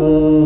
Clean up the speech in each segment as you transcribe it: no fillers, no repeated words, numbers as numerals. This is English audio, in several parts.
Oh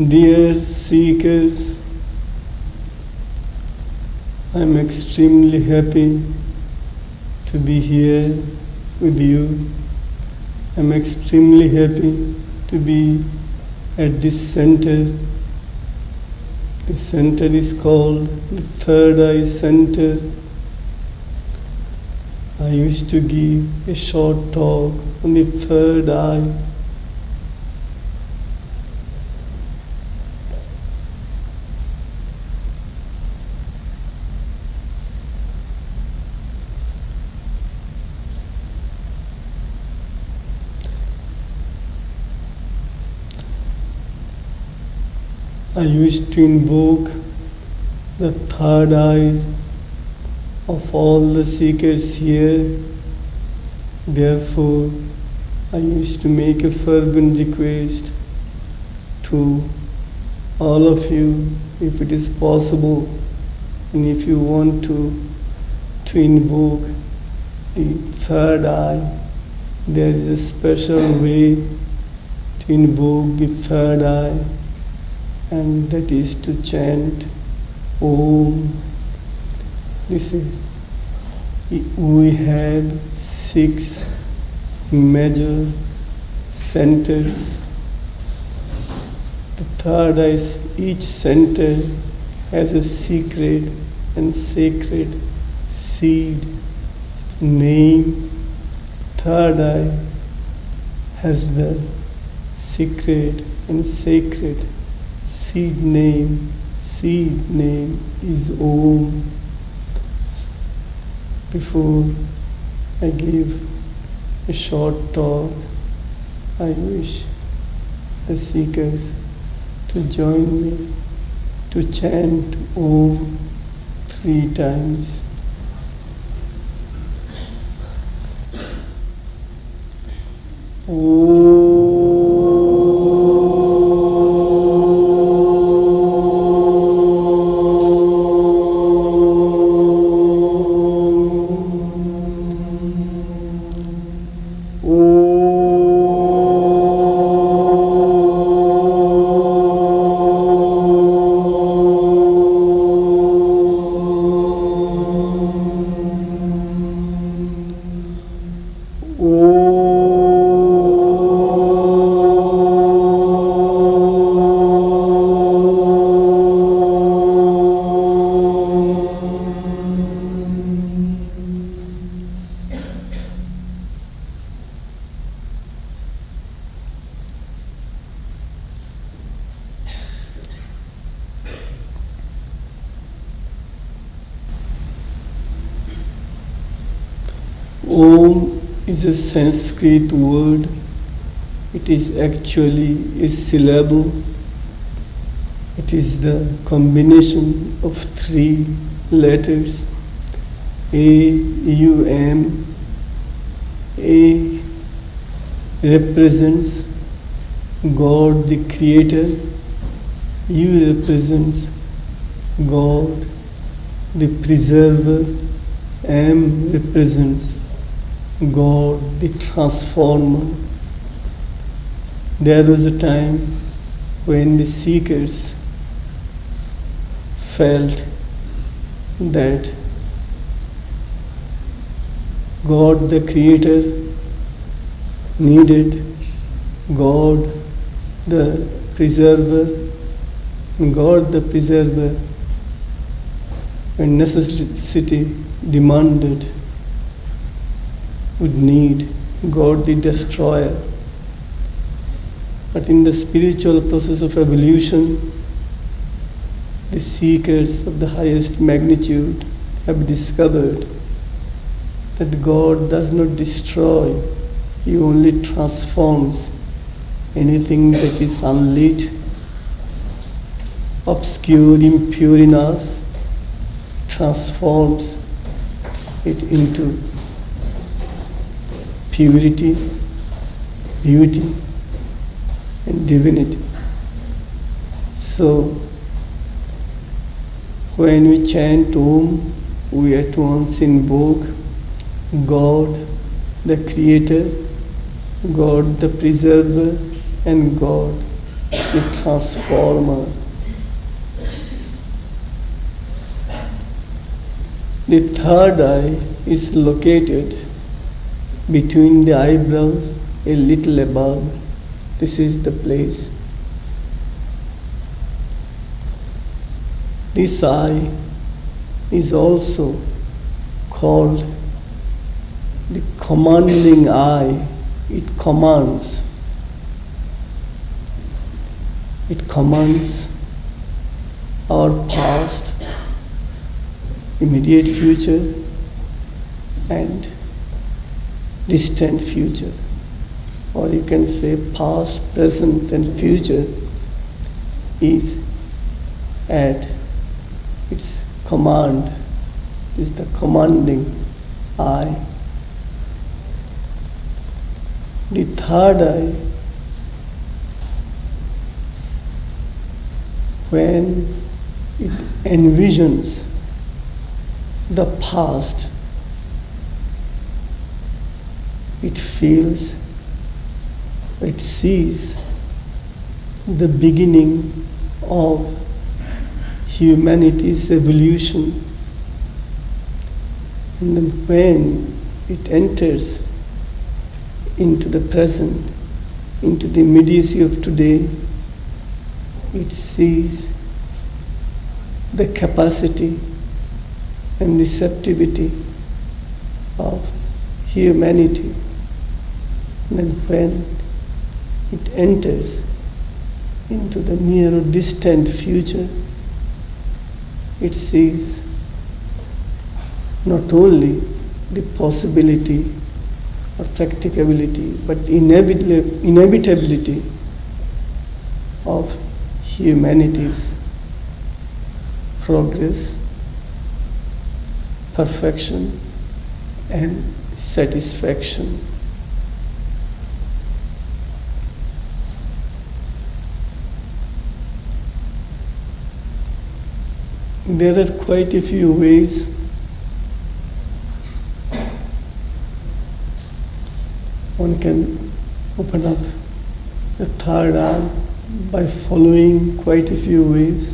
Dear seekers, I am extremely happy to be here with you. I am extremely happy to be at this center. This center is called the Third Eye Center. I used to give a short talk on the third eye. I used to invoke the third eyes of all the seekers here. Therefore, I used to make a fervent request to all of you, if it is possible, and if you want to invoke the third eye, there is a special way to invoke the third eye, and that is to chant Om. We have 6 major centers. The third eye, each center has a secret and sacred seed name. Third eye has the secret and sacred seed name. Seed name is Om. Before I give a short talk, I wish the seekers to join me to chant Om 3 times. Om. Om is a Sanskrit word. It is actually a syllable. It is the combination of 3 letters, A-U-M. A represents God the Creator. U represents God the Preserver. M represents God the Transformer. There was a time when the seekers felt that God the Creator needed God the Preserver, and God the Preserver, when necessity demanded, would need God the Destroyer. But in the spiritual process of evolution, the seekers of the highest magnitude have discovered that God does not destroy, He only transforms anything that is unlit, obscure, impure in us, transforms it into purity, beauty, and divinity. So, when we chant Om, we at once invoke God, the Creator, God, the Preserver, and God, the Transformer. The third eye is located between the eyebrows, a little above. This is the place. This eye is also called the commanding eye. It commands. It commands our past, immediate future, and distant future. Or you can say past, present, and future is at its command, is the commanding eye. The third eye, when it envisions the past, it feels, it sees the beginning of humanity's evolution. And then when it enters into the present, into the immediacy of today, it sees the capacity and receptivity of humanity. And then when it enters into the near or distant future, it sees not only the possibility or practicability, but the inevitability of humanity's progress, perfection, and satisfaction. There are quite a few ways one can open up the third eye by following quite a few ways.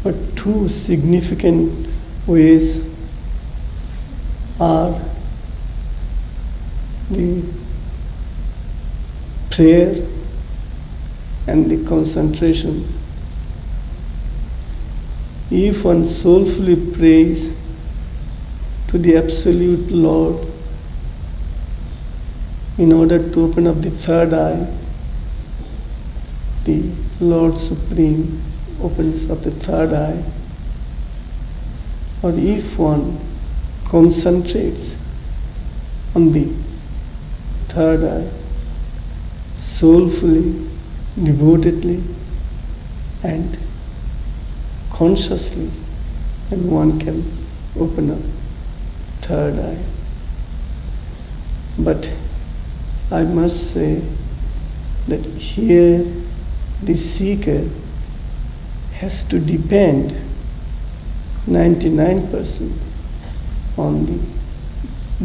But two significant ways are the prayer and the concentration. If one soulfully prays to the Absolute Lord in order to open up the third eye, the Lord Supreme opens up the third eye. Or if one concentrates on the third eye soulfully, devotedly, and consciously, then one can open up third eye. But I must say that here the seeker has to depend 99% on the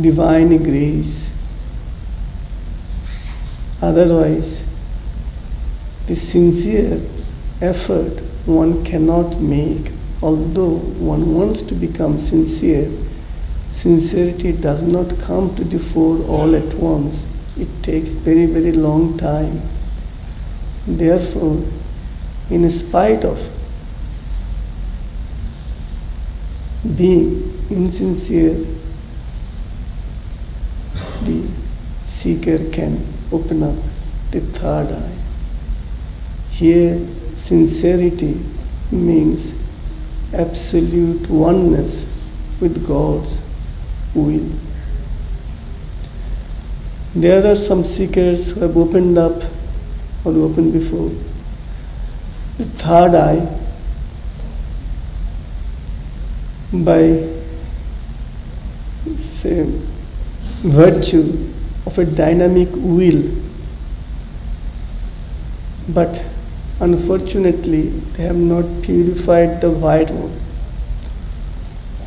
divine grace. Otherwise, the sincere effort one cannot make. Although one wants to become sincere, sincerity does not come to the fore all at once. It takes very, very long time. Therefore, in spite of being insincere, the seeker can open up the third eye. Here, sincerity means absolute oneness with God's will. There are some seekers who have opened up or opened before the third eye by, say, virtue of a dynamic will. But unfortunately, they have not purified the vital.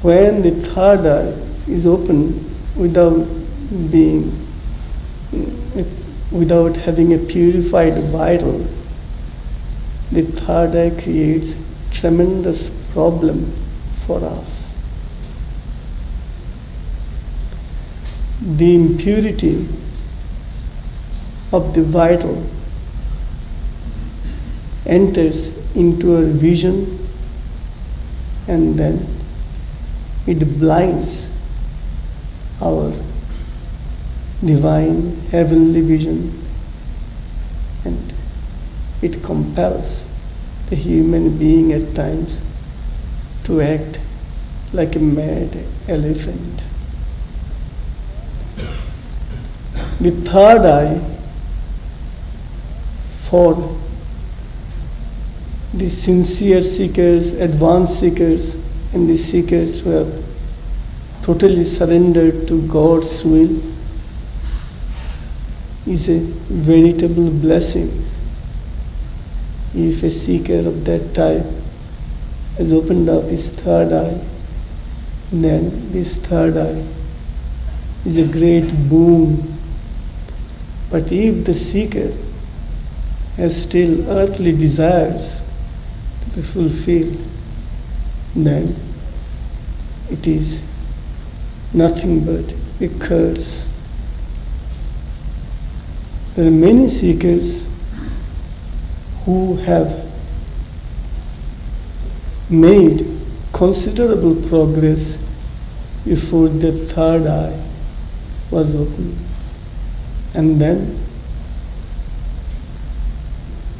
When the third eye is open without having a purified vital, the third eye creates tremendous problem for us. The impurity of the vital enters into our vision, and then it blinds our divine heavenly vision, and it compels the human being at times to act like a mad elephant. The third eye for the sincere seekers, advanced seekers, and the seekers who have totally surrendered to God's will is a veritable blessing. If a seeker of that type has opened up his third eye, then this third eye is a great boon. But if the seeker has still earthly desires to be fulfilled, then it is nothing but a curse. There are many seekers who have made considerable progress before the third eye was opened. And then,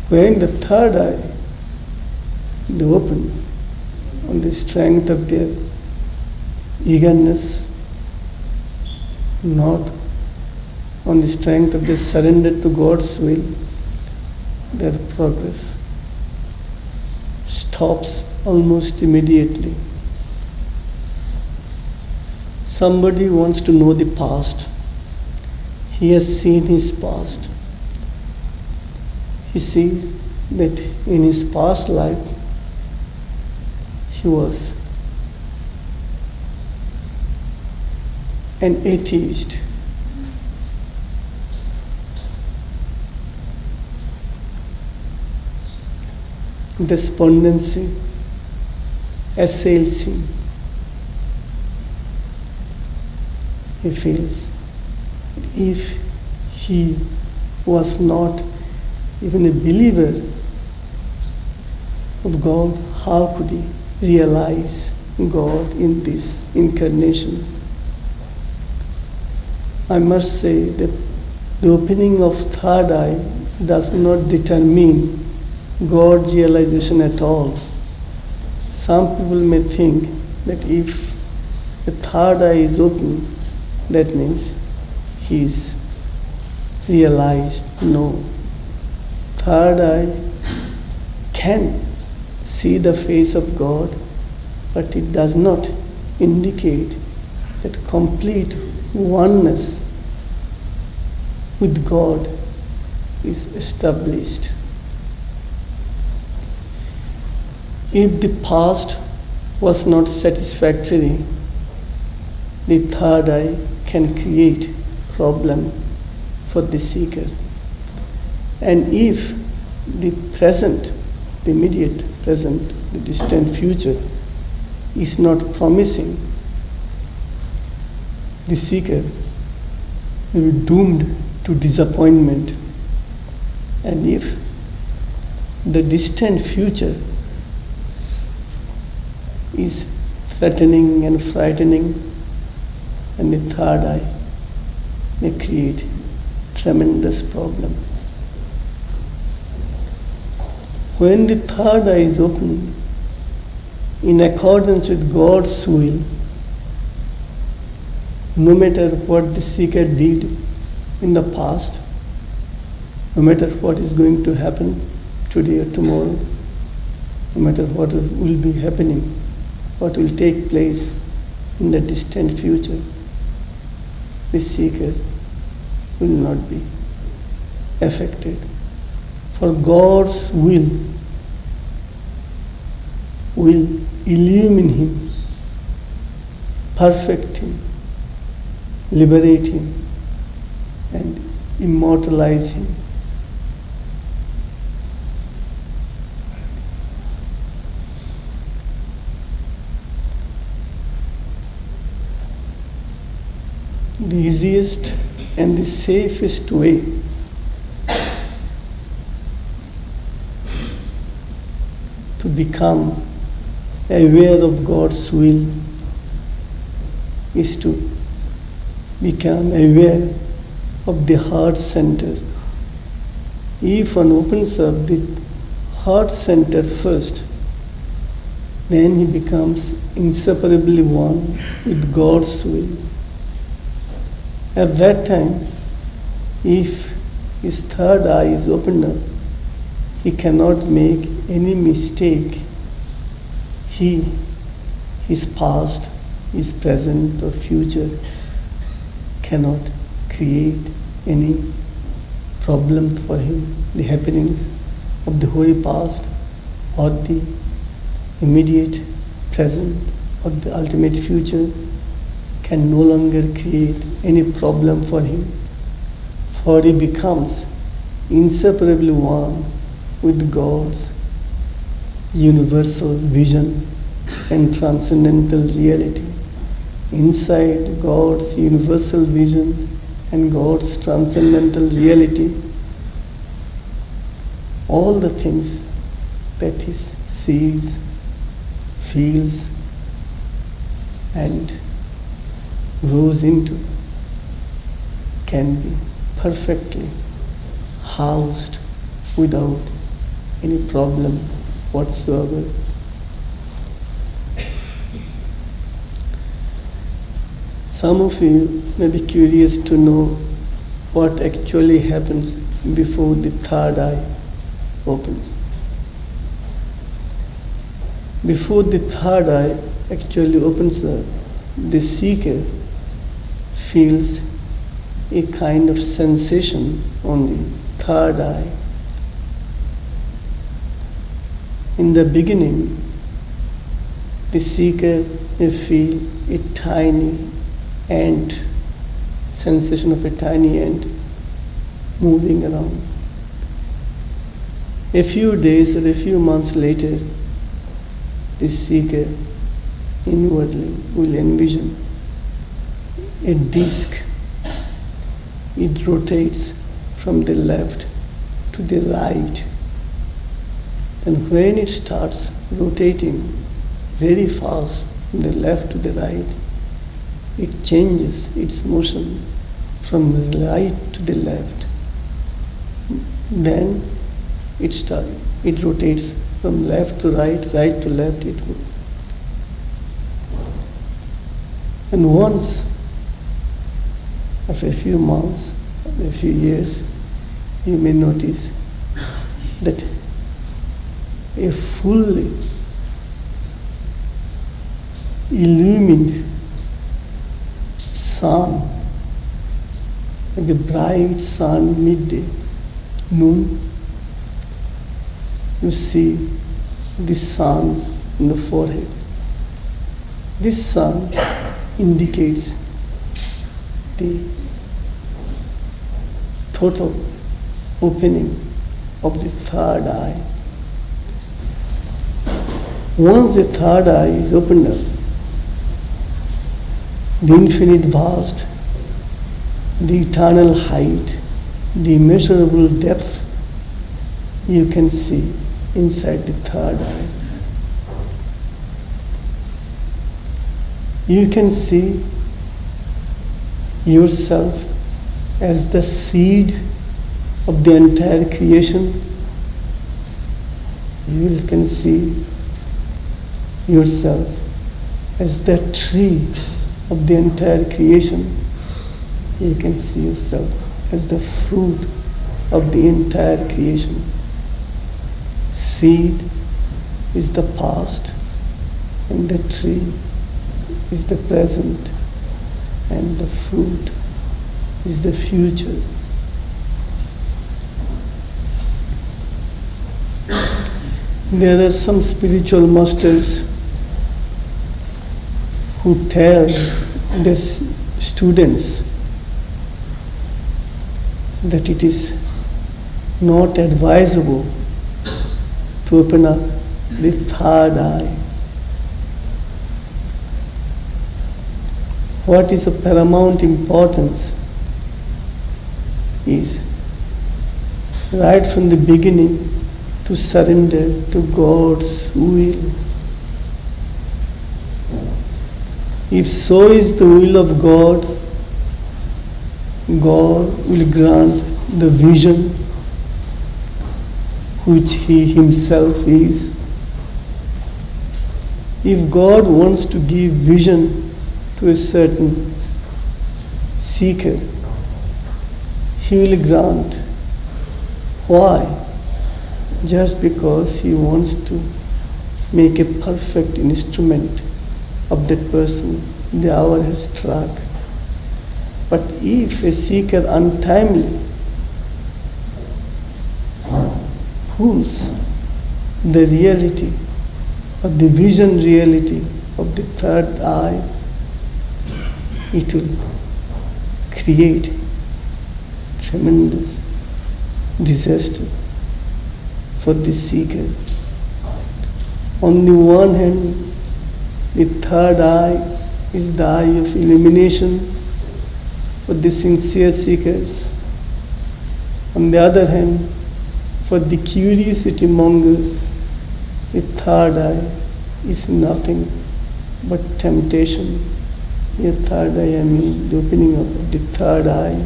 when the third eye is opened, on the strength of their eagerness, not on the strength of their surrender to God's will, their progress stops almost immediately. Somebody wants to know the past. He has seen his past. He sees that in his past life he was an atheist. Despondency assails him. He feels if he was not even a believer of God, how could he realize God in this incarnation? I must say that the opening of third eye does not determine God realization at all. Some people may think that if the third eye is open, that means he is realized. No. Third eye can see the face of God, but it does not indicate that complete oneness with God is established. If the past was not satisfactory, the third eye can create problem for the seeker. And if the present, the immediate present, the distant future is not promising, the seeker will be doomed to disappointment. And if the distant future is threatening and frightening, and the third eye may create tremendous problem. When the third eye is open, in accordance with God's will, no matter what the seeker did in the past, no matter what is going to happen today or tomorrow, no matter what will be happening, what will take place in the distant future, the seeker will not be affected. For God's will illumine him, perfect him, liberate him, and immortalize him. The easiest and the safest way to become aware of God's will is to become aware of the heart center. If one opens up the heart center first, then he becomes inseparably one with God's will. At that time, if his third eye is opened up, he cannot make any mistake. His past, his present or future cannot create any problem for him. The happenings of the holy past or the immediate present or the ultimate future can no longer create any problem for him, for he becomes inseparably one with God's universal vision and transcendental reality. Inside God's universal vision and God's transcendental reality, all the things that he sees, feels, and grows into can be perfectly housed without any problems whatsoever. Some of you may be curious to know what actually happens before the third eye opens. Before the third eye actually opens up, the seeker feels a kind of sensation on the third eye. In the beginning, the seeker may feel a tiny ant, sensation of a tiny ant moving around. A few days or a few months later, the seeker inwardly will envision a disc. It rotates from the left to the right. And when it starts rotating very fast from the left to the right, it changes its motion from the right to the left. Then it rotates from left to right, right to left. And once, after a few months, a few years, you may notice that a fully illumined sun, like a bright sun midday, noon, you see the sun in the forehead. This sun indicates the total opening of the third eye. Once the third eye is opened up, the infinite vast, the eternal height, the immeasurable depth you can see inside the third eye. You can see yourself as the seed of the entire creation. You can see yourself as the tree of the entire creation, you can see yourself as the fruit of the entire creation. Seed is the past, and the tree is the present, and the fruit is the future. There are some spiritual masters who tell their students that it is not advisable to open up the third eye. What is of paramount importance is right from the beginning to surrender to God's will. If so is the will of God, God will grant the vision which He Himself is. If God wants to give vision to a certain seeker, He will grant. Why? Just because He wants to make a perfect instrument of that person. The hour has struck. But if a seeker untimely pulls the reality or the vision reality of the third eye, it will create tremendous disaster for the seeker. On the one hand, the third eye is the eye of illumination for the sincere seekers. On the other hand, for the curiosity mongers, the third eye is nothing but temptation. The third eye, I mean the opening of the third eye.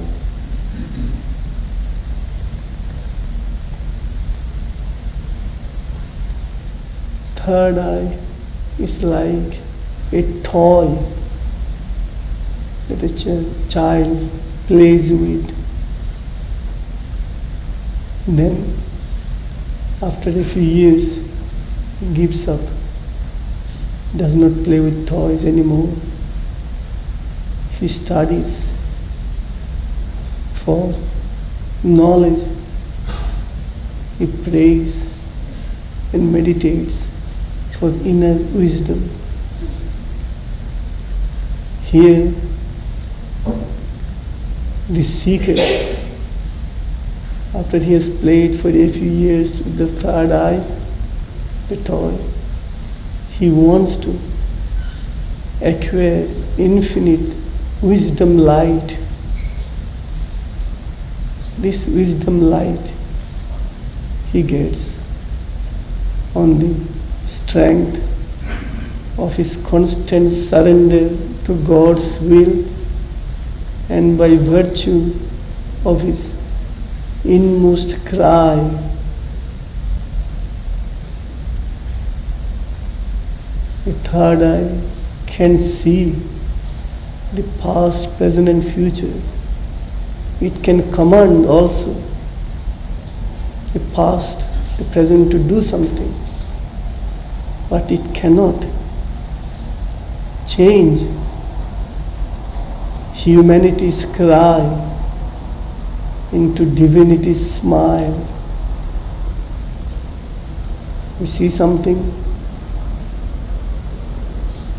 Third eye is like a toy that a child plays with. Then, after a few years, he gives up, does not play with toys anymore. He studies for knowledge. He prays and meditates for inner wisdom. Here, the seeker, after he has played for a few years with the third eye, the toy, he wants to acquire infinite wisdom light. This wisdom light he gets on the strength of his constant surrender to God's will and by virtue of his inmost cry. The third eye can see the past, present and future. It can command also the past, the present to do something, but it cannot change humanity's cry into divinity's smile. We see something,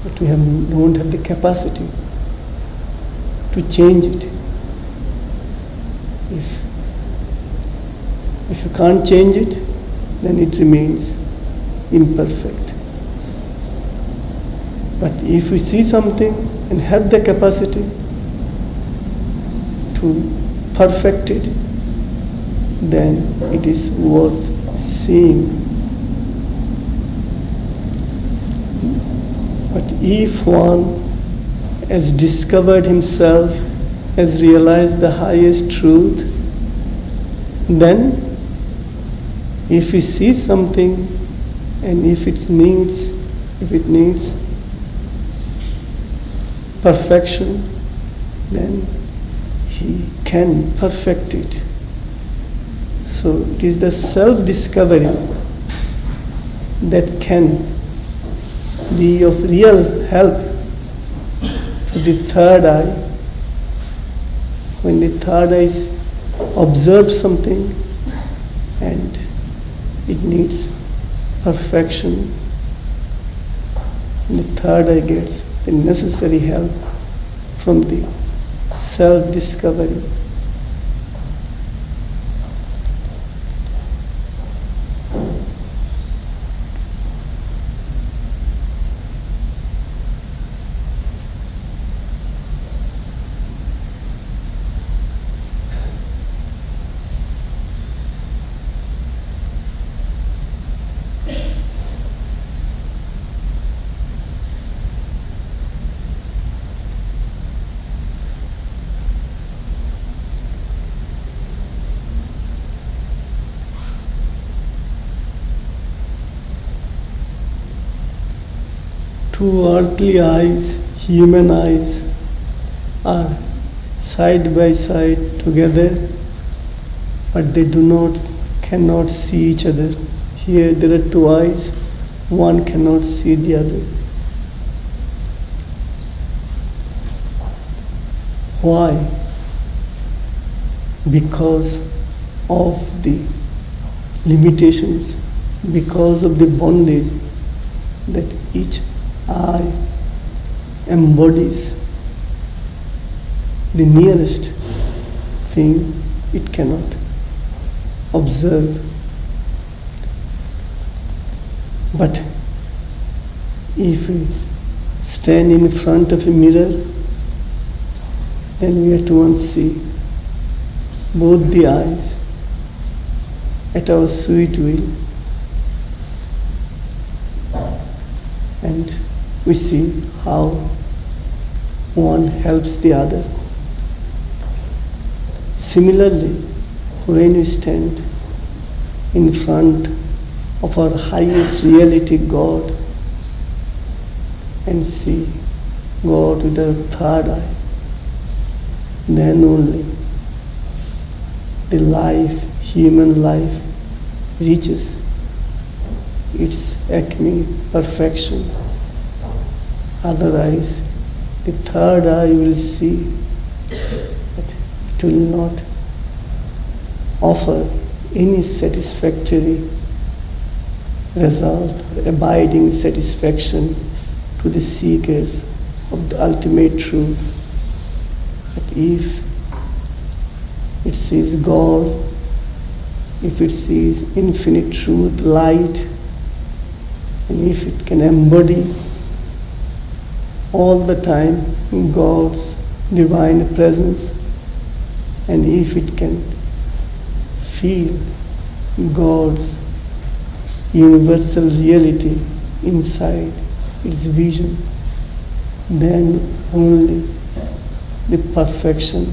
but we don't have the capacity to change it. If you can't change it, then it remains imperfect. But if we see something and have the capacity to perfect it, then it is worth seeing. But if one has discovered himself, has realized the highest truth, then if he sees something and if it needs If it needs perfection, then he can perfect it. So it is the self-discovery that can be of real help to the third eye. When the third eye observes something and it needs perfection, and the third eye gets the necessary help from the self-discovery. Two earthly eyes, human eyes, are side by side together, but they cannot see each other. Here there are two eyes, one cannot see the other. Why? Because of the limitations, because of the bondage that each eye embodies the nearest thing it cannot observe. But if we stand in front of a mirror, then we at once see both the eyes at our sweet will, and we see how one helps the other. Similarly, when we stand in front of our highest reality, God, and see God with our third eye, then only the life, human life, reaches its acme, perfection. Otherwise, the third eye will see that it will not offer any satisfactory result or abiding satisfaction to the seekers of the ultimate truth. But if it sees God, if it sees infinite truth, light, and if it can embody all the time God's divine presence, and if it can feel God's universal reality inside its vision, then only the perfection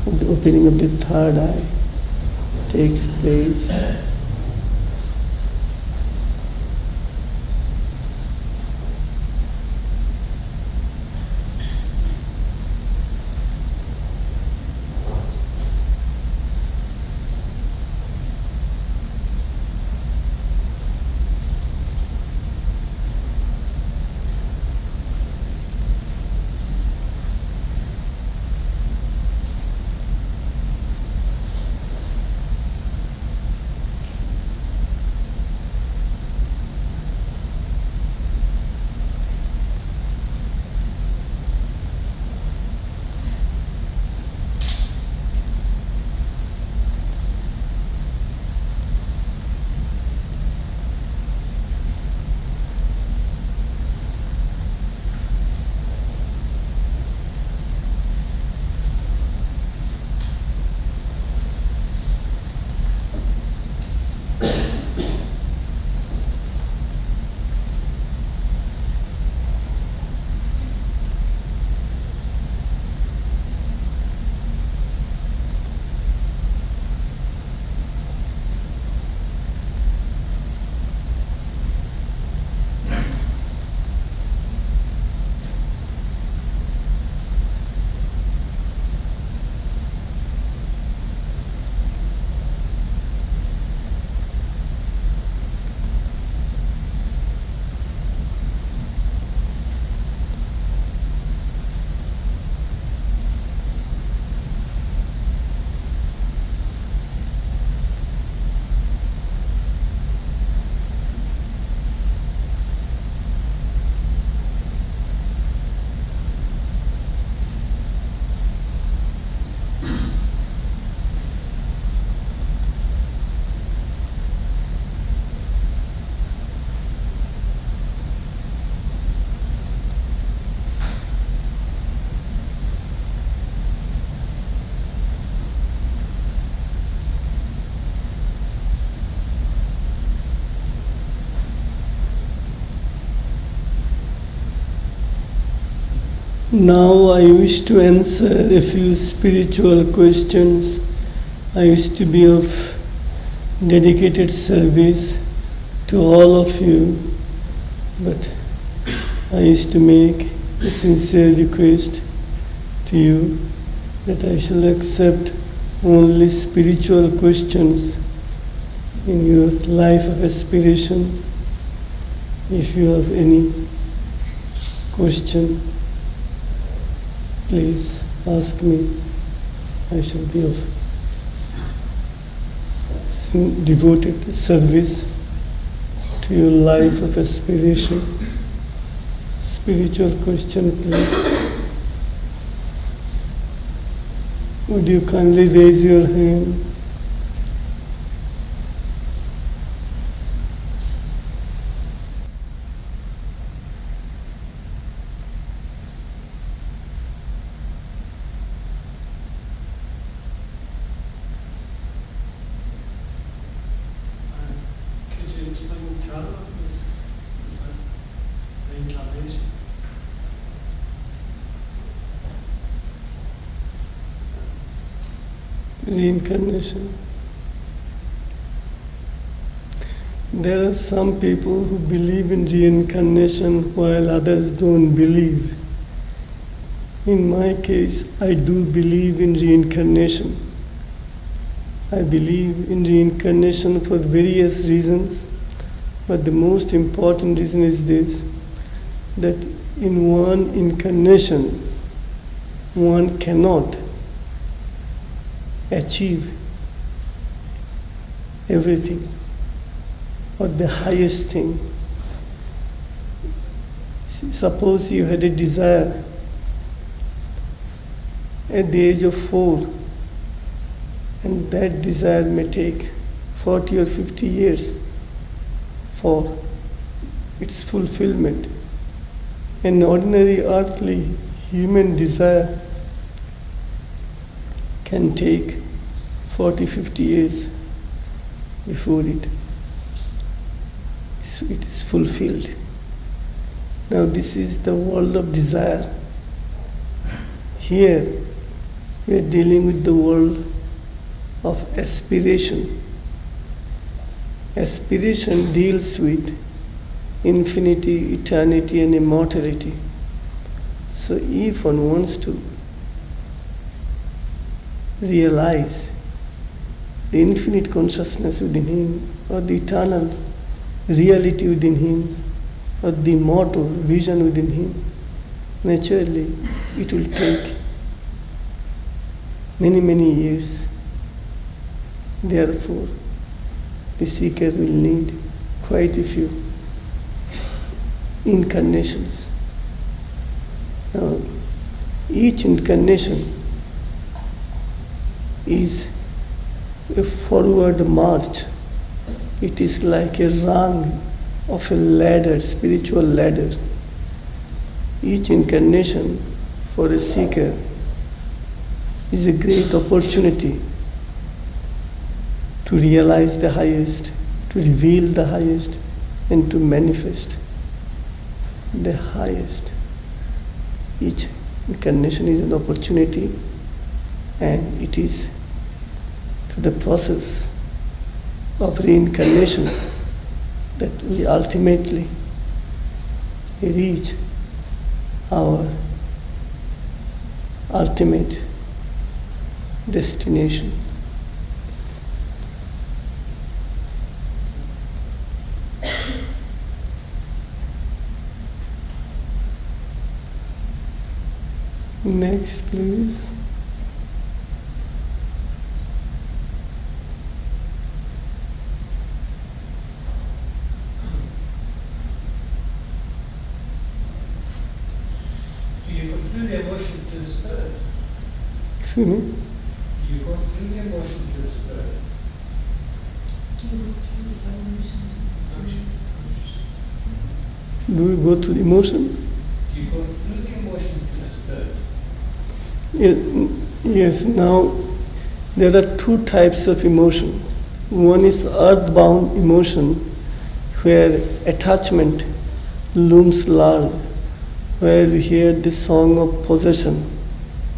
of the opening of the third eye takes place. Now I wish to answer a few spiritual questions. I wish to be of dedicated service to all of you, but I wish to make a sincere request to you that I shall accept only spiritual questions in your life of aspiration. If you have any question, please ask me. I shall be of devoted service to your life of aspiration. Spiritual question, please. Would you kindly raise your hand? Could you explain colour? Reincarnation? Reincarnation. There are some people who believe in reincarnation while others don't believe. In my case, I do believe in reincarnation. I believe in reincarnation for various reasons, but the most important reason is this, that in one incarnation, one cannot achieve everything or the highest thing. Suppose you had a desire at the age of 4, and that desire may take 40 or 50 years for its fulfillment. An ordinary earthly human desire can take 40, 50 years before it is fulfilled. Now this is the world of desire. Here we are dealing with the world of aspiration. Aspiration deals with infinity, eternity, and immortality. So if one wants to realize the infinite consciousness within him, or the eternal reality within him, or the immortal vision within him, naturally it will take many, many years. Therefore, the seeker will need quite a few incarnations. Now, each incarnation is a forward march. It is like a rung of a ladder, spiritual ladder. Each incarnation for a seeker is a great opportunity to realize the highest, to reveal the highest, and to manifest the highest. Each incarnation is an opportunity, and it is through the process of reincarnation that we ultimately reach our ultimate destination. Next, please. Do you go through the emotion to the spirit? Excuse me? Do you go through the emotion to the spirit? Do we go through emotion? Do you go through the emotion to the spirit? Yes, now there are two types of emotion. One is earthbound emotion, where attachment looms large, where we hear this song of possession,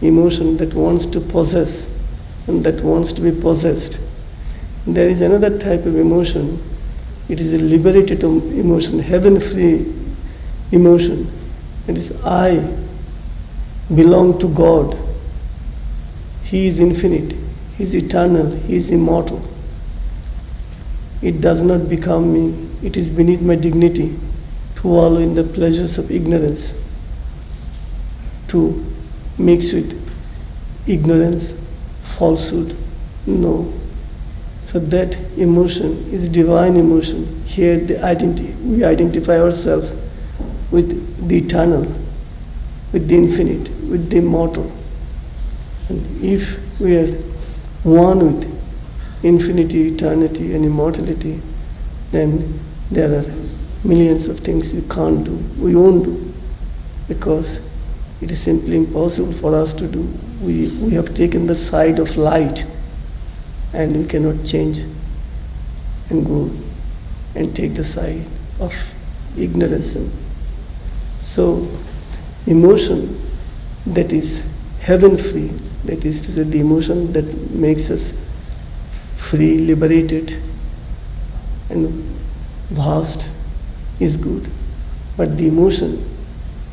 emotion that wants to possess and that wants to be possessed. There is another type of emotion. It is a liberated emotion, heaven-free emotion. It is I belong to God. He is infinite, He is eternal, He is immortal. It does not become me. It is beneath my dignity to wallow in the pleasures of ignorance, to mix with ignorance, falsehood. No. So that emotion is divine emotion. Here we identify ourselves with the eternal, with the infinite, with the immortal. And if we are one with infinity, eternity, and immortality, then there are millions of things we can't do, we won't do, because it is simply impossible for us to do. We have taken the side of light, and we cannot change and go and take the side of ignorance. And so, emotion that is heaven-free, that is to say, the emotion that makes us free, liberated, and vast is good. But the emotion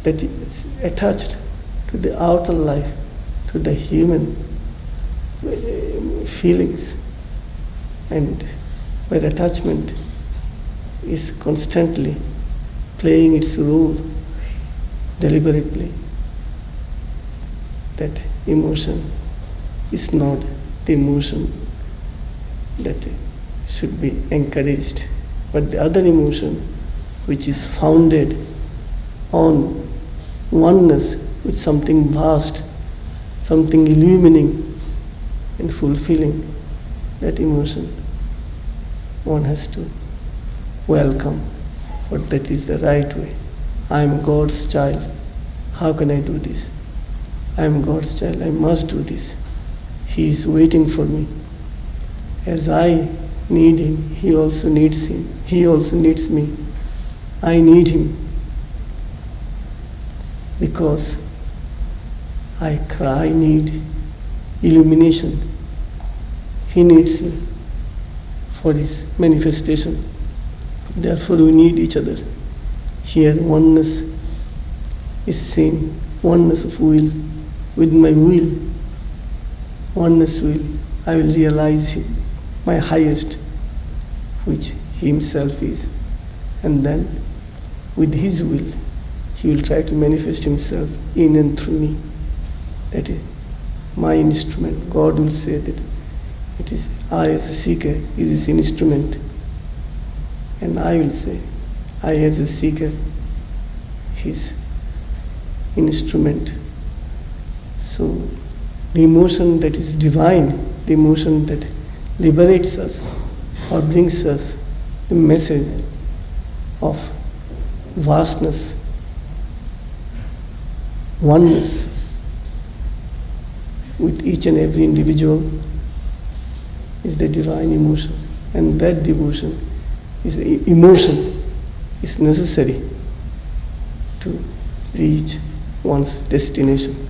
that is attached to the outer life, to the human feelings, and where attachment is constantly playing its role deliberately, that emotion is not the emotion that should be encouraged, but the other emotion which is founded on oneness with something vast, something illumining and fulfilling, that emotion one has to welcome, for that is the right way. I am God's child. How can I do this? I am God's child. I must do this. He is waiting for me. As I need Him, He also needs Him. He also needs me. I need Him because I need illumination. He needs me for His manifestation. Therefore, we need each other. Here, oneness is seen, oneness of will. With my will, oneness will, I will realize my highest, which He Himself is. And then, with His will, He will try to manifest Himself in and through me. That is my instrument. God will say that it is I as a seeker is His instrument. And I will say, I as a seeker, His instrument. So, the emotion that is divine, the emotion that liberates us or brings us the message of vastness, oneness with each and every individual, is the divine emotion. And that devotion emotion is necessary to reach one's destination.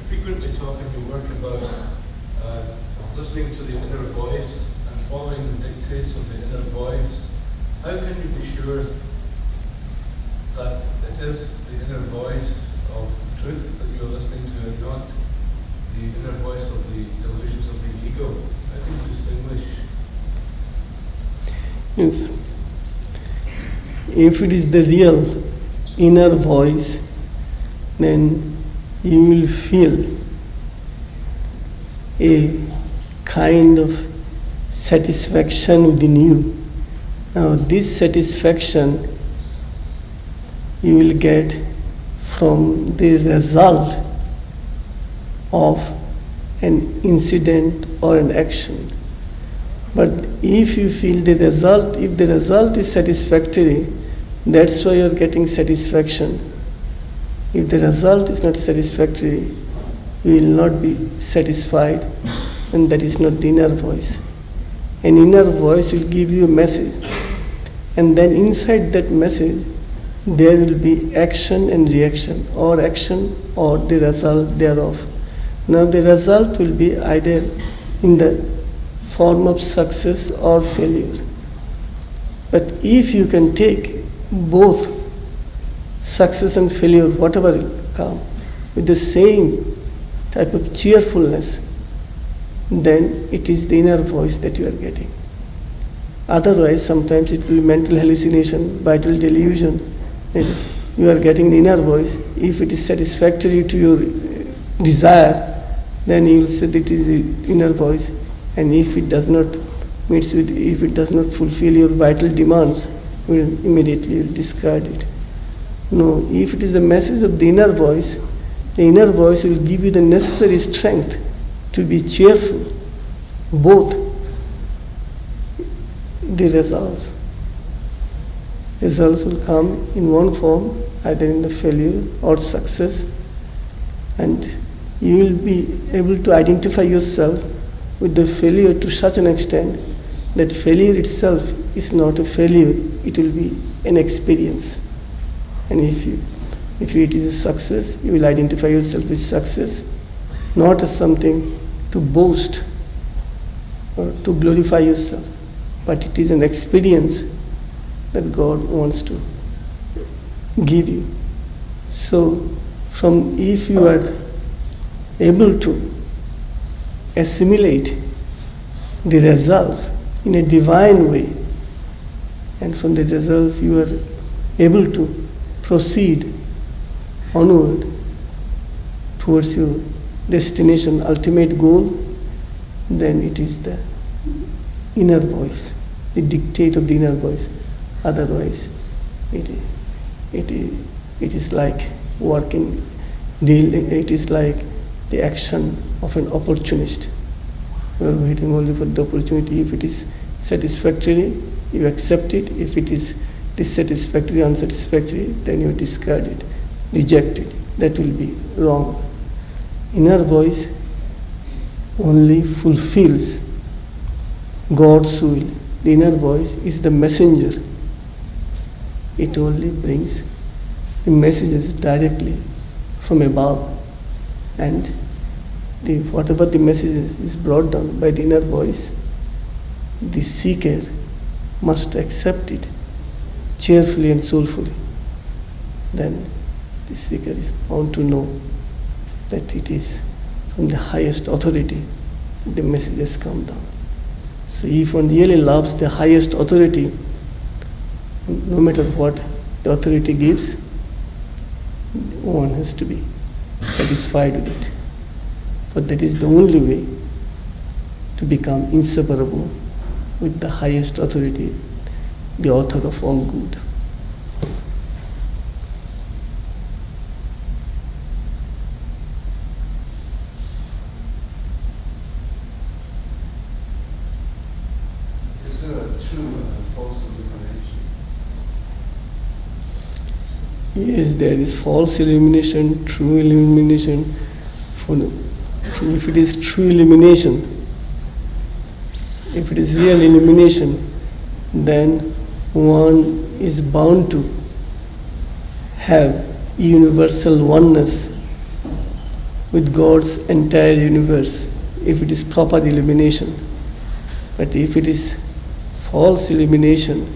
Frequently talk in your work about listening to the inner voice and following the dictates of the inner voice. How can you be sure that it is the inner voice of truth that you're listening to and not the inner voice of the delusions of the ego? How can you distinguish? Yes. If it is the real inner voice, then you will feel a kind of satisfaction within you. Now, this satisfaction you will get from the result of an incident or an action. But if you feel if the result is satisfactory, that's why you're getting satisfaction. If the result is not satisfactory, you will not be satisfied, and that is not the inner voice. An inner voice will give you a message, and then inside that message, there will be action and reaction, or action or the result thereof. Now the result will be either in the form of success or failure. But if you can take both success and failure, whatever will come, with the same type of cheerfulness, then it is the inner voice that you are getting. Otherwise, sometimes it will be mental hallucination, vital delusion. You are getting the inner voice. If it is satisfactory to your desire, then you will say that it is the inner voice. And if it does not fulfill your vital demands, you will immediately discard it. No, if it is the message of the inner voice will give you the necessary strength to be cheerful. Both the results will come in one form, either in the failure or success, and you will be able to identify yourself with the failure to such an extent that failure itself is not a failure, it will be an experience. And if it is a success, you will identify yourself with success, not as something to boast or to glorify yourself, but it is an experience that God wants to give you. So, if you are able to assimilate the results in a divine way, and from the results you are able to proceed onward towards your destination, ultimate goal, then it is the inner voice, the dictate of the inner voice. Otherwise, it is like working, it is like the action of an opportunist. You are waiting only for the opportunity. If it is satisfactory, you accept it. If it is dissatisfactory, unsatisfactory, then you discard it, reject it. That will be wrong. Inner voice only fulfills God's will. The inner voice is the messenger. It only brings the messages directly from above, and whatever the message is brought down by the inner voice, the seeker must accept it cheerfully and soulfully. Then the seeker is bound to know that it is from the highest authority the message has come down. So if one really loves the highest authority, no matter what the authority gives, one has to be satisfied with it. But that is the only way to become inseparable with the highest authority, the author of all good. Is there a true and false illumination? Yes, there is false illumination, true illumination. If it is true illumination, if it is real illumination, then one is bound to have universal oneness with God's entire universe, if it is proper illumination. But if it is false illumination,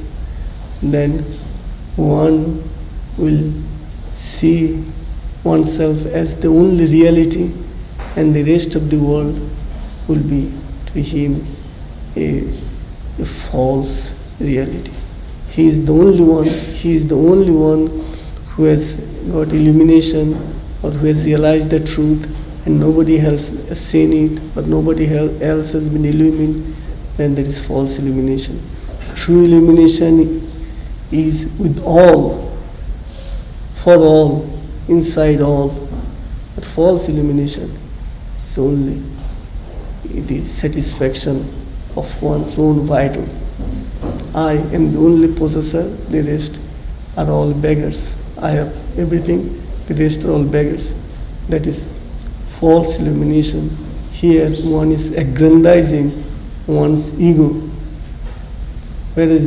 then one will see oneself as the only reality, and the rest of the world will be to him a false reality. He is the only one who has got illumination, or who has realized the truth, and nobody else has seen it, or nobody else has been illumined. Then that is false illumination. True illumination is with all, for all, inside all. But false illumination is only the satisfaction of one's own vital. I am the only possessor, the rest are all beggars. I have everything, the rest are all beggars. That is false illumination. Here one is aggrandizing one's ego. Whereas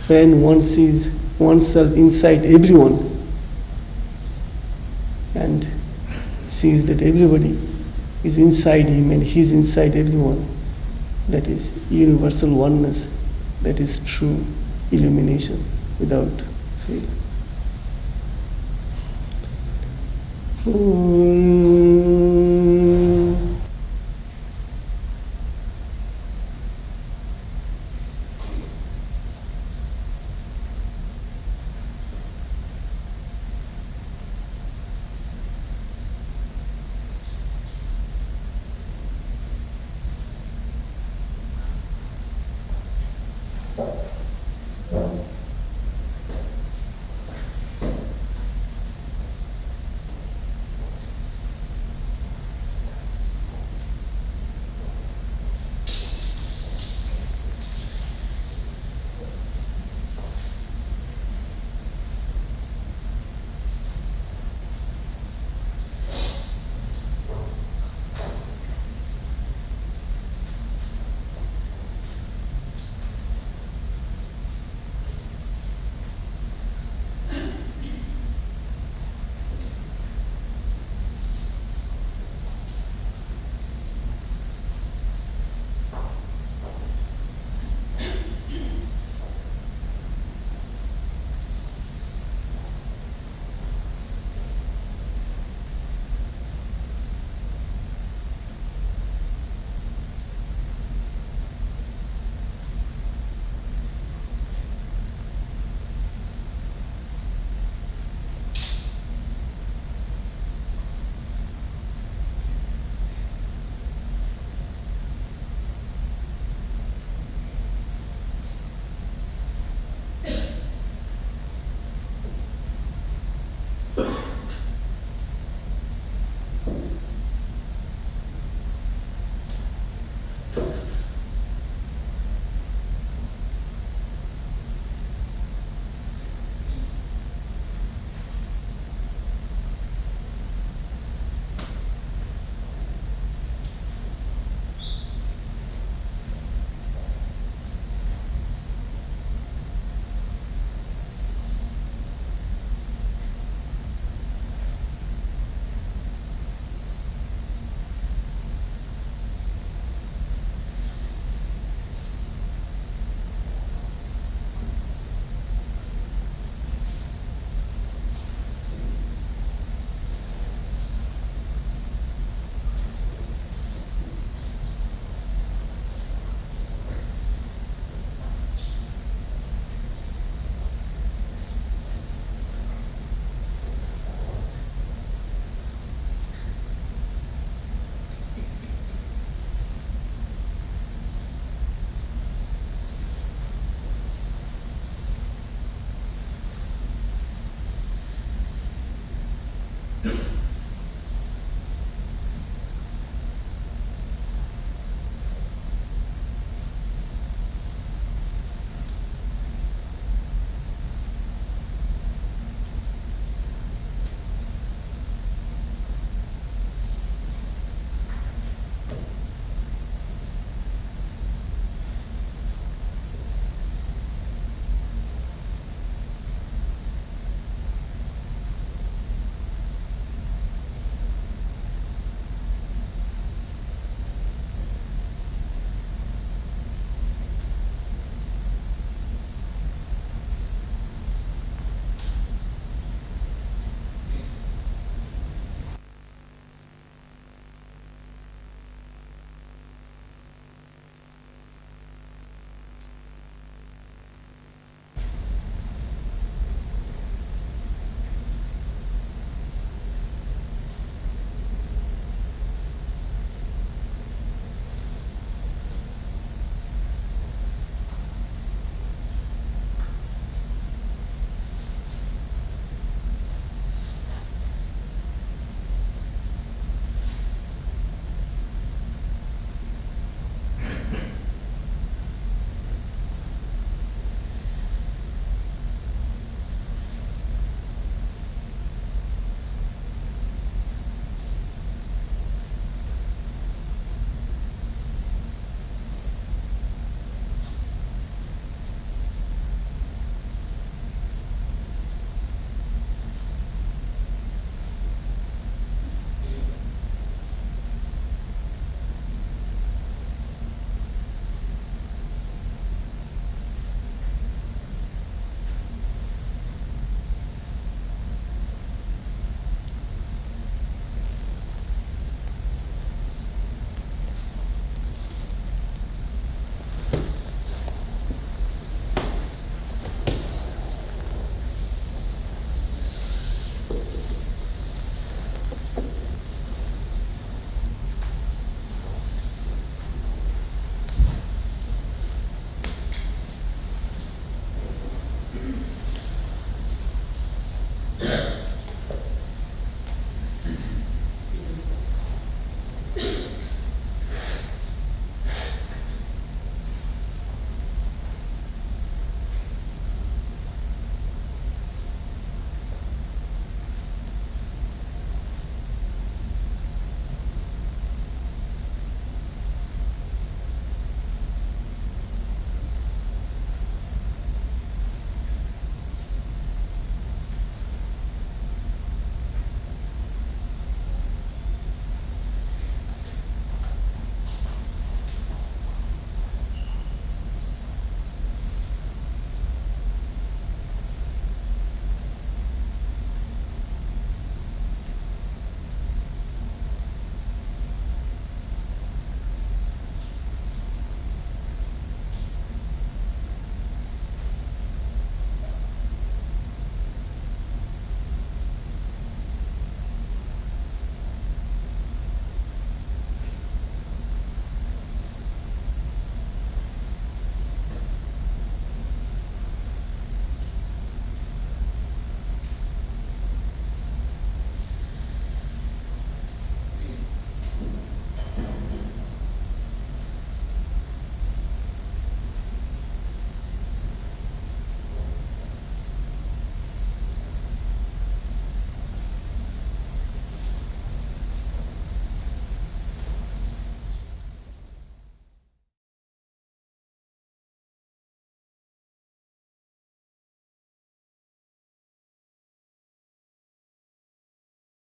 when one sees oneself inside everyone and sees that everybody is inside him and he is inside everyone, that is universal oneness, that is true illumination without fail.